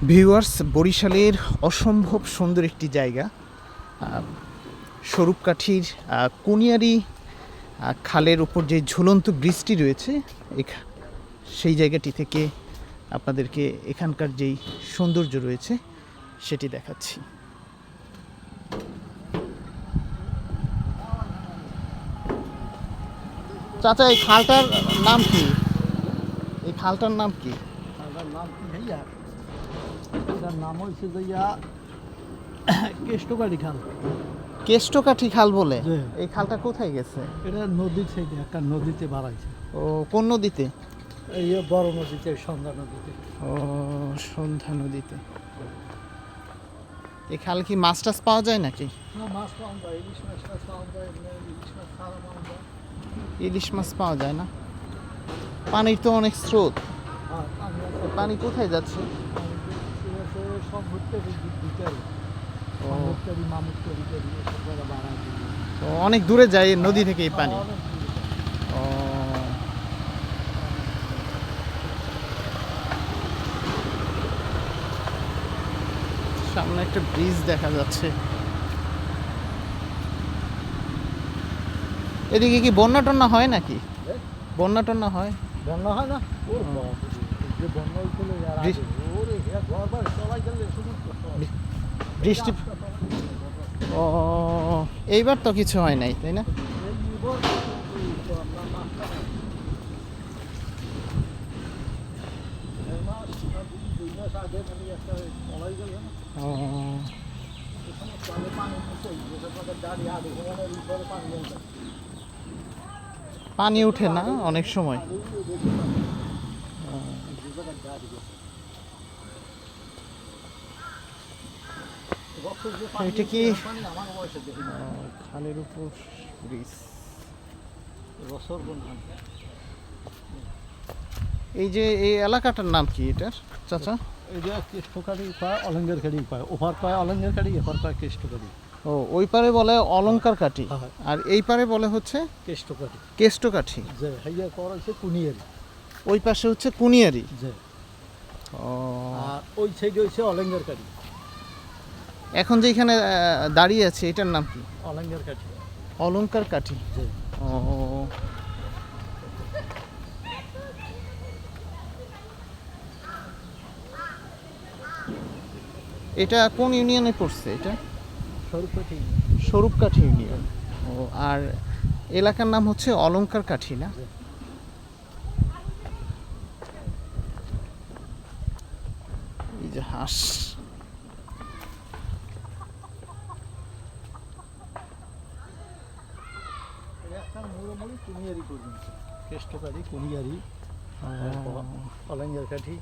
Viewers, বরিশালের অসম্ভব সুন্দর একটি জায়গা, স্বরূপকাঠির কুনিয়ারি খালের উপর যে ঝুলন্ত ব্রিজটি রয়েছে সেই জায়গাটি থেকে আপনাদেরকে এখানকার যেই সৌন্দর্য রয়েছে সেটি দেখাচ্ছি। চাচা, এই খালটার নাম কি? এই খালটার নাম কি? খালটার নাম কি ভাইয়া? এটার নাম হয়েছে যাইয়া কেষ্টকাঠি খাল। কেষ্টকাঠি খাল বলে? জি। এই খালটা কোথায় গেছে? এটা নদীর সাইডে একটা নদীতে বাড়াইছে। ও, কোন নদীতে? এই বড় নদীতে, সন্ধ্যা নদীতে। ও, সন্ধ্যা নদীতে। এই খাল কি মাছ টাছ পাওয়া যায় নাকি? হ্যাঁ, মাছ পাওয়া যায়, ইলিশ মাছ পাওয়া যায়, ইলিশ মাছ ছাড়া পাওয়া যায়। ইলিশ মাছ পাওয়া যায় না? পানির তো অনেক স্রোত। হ্যাঁ, পানি কোথায় যাচ্ছে? সব ঘুরতে ভিতরে মামুদকারি মামুদকারি করি এসব করে বাড়ায় দিবে। ও, অনেক দূরে যায় নদী থেকে এই পানি। অনেক দূরে যায়। ও, সামনে একটা ব্রিজ দেখা যাচ্ছে। এদিকে কি বন্যা টন্যা হয় নাকি? বন্যা টন্যা হয়? বন্যা হয় না? ওর বাপরে, যে বন্যা হয়েছিল এর আগে, ওরে হে ঘর বাড়ি সবাই গেলে সমস্ত বৃষ্টি। ও, এইবার তো কিছু হয় নাই, তাই না? ও, পানি উঠে না অনেক সময়? এটা কি খালের উপর ব্রিজ? এই যে এই এলাকাটার নাম কি এটার চাচা? এই যে কেষ্টকাঠি পায়, অলঙ্কার কাঠি পায়, ওপার পায় অলঙ্কার কাঠি, এপার পায় কেষ্টকাঠি। ও, ওই পারে বলে অলংকার কাঠি, হ্যাঁ। আর এই পারে বলে হচ্ছে কেষ্টকাঠি। কেষ্টকাঠি। যে হাইয়া কর হচ্ছে কুনিয়ারি। ওই পাশে হচ্ছে কুনিয়ারি। যে ও, আর ওই সাইডে হচ্ছে অলঙ্কার কাঠি। এখন যেখানে দাঁড়িয়ে আছে এটার নাম কি? অলঙ্কার কাঠি। অলংকার কাঠি। যে ও, এটা কোন ইউনিয়নে পড়ছে এটা? স্বরূপকাঠি। স্বরূপকাঠি ইউনিয়ন। ও, আর এলাকার নাম হচ্ছে অলংকার কাঠি না? জি। এই যে হাঁস। একটা মুড়োমুড়ি কুনিয়ারি পর্যন্ত। কেষ্টকাঠি, কুনিয়ারি, অলঙ্কার কাঠি।